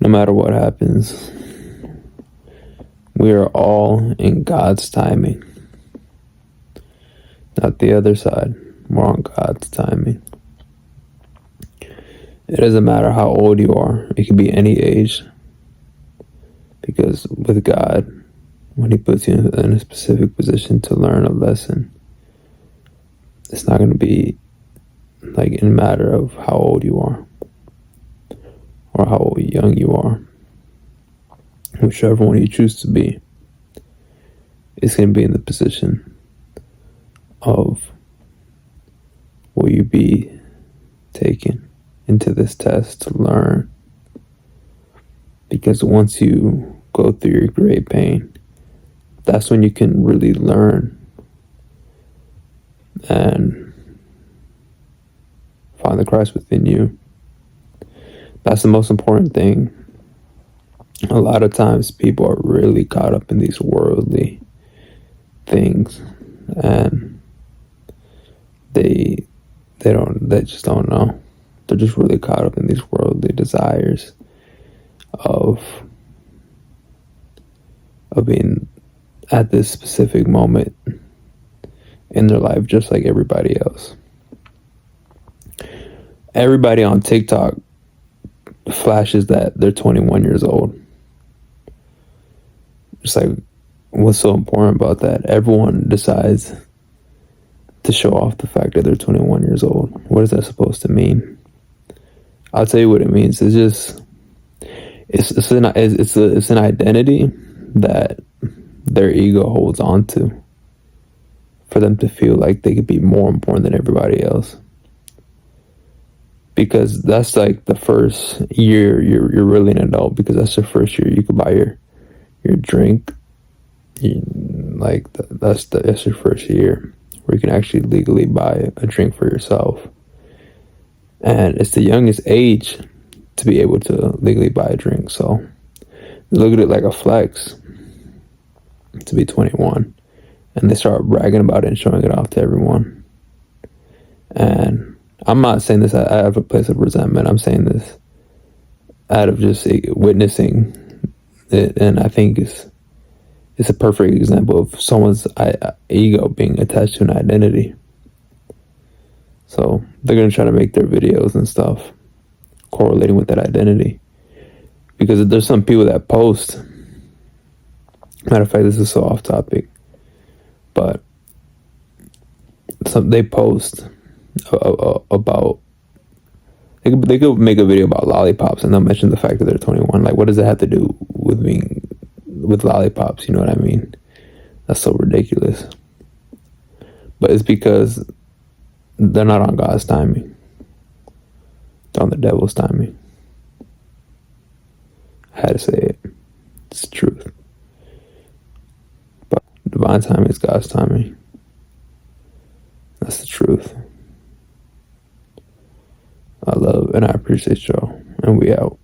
no matter what happens, we are all in God's timing, not the other side. We're on God's timing. It doesn't matter how old you are. It can be any age. Because with God, when He puts you in a specific position to learn a lesson, it's not going to be like in a matter of how old you are or how young you are. Whichever one you choose to be, it's going to be in the position of will you be taken into this test to learn. Because once you go through your great pain, that's when you can really learn and find the Christ within you. That's the most important thing. A lot of times people are really caught up in these worldly things, and they just don't know. They're just really caught up in these worldly desires of being at this specific moment in their life, just like everybody else. Everybody on TikTok flashes that they're 21 years old. It's like, what's so important about that? Everyone decides to show off the fact that they're 21 years old. What is that supposed to mean? I'll tell you what it means. It's just it's an identity that their ego holds on to for them to feel like they could be more important than everybody else. Because that's like the first year you're really an adult, because that's the first year you could buy your drink. That's your first year where you can actually legally buy a drink for yourself. And it's the youngest age to be able to legally buy a drink. So look at it like a flex to be 21. And they start bragging about it and showing it off to everyone. And I'm not saying this out of a place of resentment. I'm saying this out of just witnessing it. And I think it's a perfect example of someone's ego being attached to an identity. So they're going to try to make their videos and stuff correlating with that identity. Because there's some people that post, matter of fact, this is so off topic, but they post about, they could make a video about lollipops and they'll mention the fact that they're 21. Like, what does it have to do with lollipops? You know what I mean? That's so ridiculous. But it's because they're not on God's timing. They're on the devil's timing. I had to say it. It's the truth. But divine timing is God's timing. That's the truth. I love and I appreciate y'all. And we out.